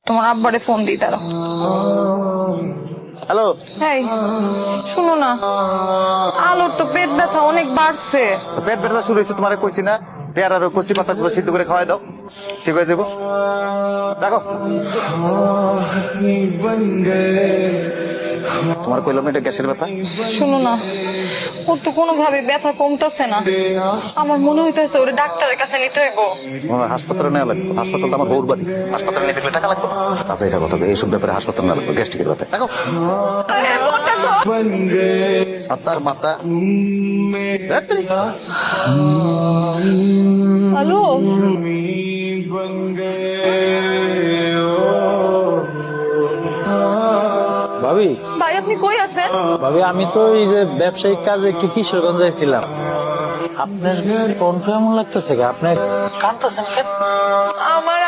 তোমার আব্বারে ফোন দিই তারা। হ্যালো, এই শুনো না, আলোর তো পেট ব্যথা অনেক বাড়ছে। পেট ব্যথা শুরু হয়েছে তোমারে কইছি না, পেয়ার আর কচি পাতাগুলো সিদ্ধ করে খাওয়াই দাও, ঠিক হয়ে যাবো। দেখো তোমার কইলাম না এটা গ্যাসের ব্যথা। শুনো না, ওর তো কোনোভাবে ব্যথা কমতেছে না। আমার মনে হইতেছে ওরে ডাক্তারের কাছে নিতে হইব। আমার হাসপাতালে নেওয়া লাগবে, হাসপাতাল তো আমার বউর বাড়ি, হাসপাতালে নিতে গেলে টাকা লাগবে। আচ্ছা এটা কথা, এইসব ব্যাপারে হাসপাতাল না লাগবে, গ্যাস্ট্রিকের ব্যথা। দেখো সাতার মাথা। হ্যালো, ভাবি ভাই আপনি কই আছেন? ভাবি আমি তো এই যে ব্যবসায়িক কাজে একটু কিশোরগঞ্জ যাইছিলাম। আপনার কণ্ঠ এমন লাগতেছে, আপনি কাঁদতেছেন কেন? আমার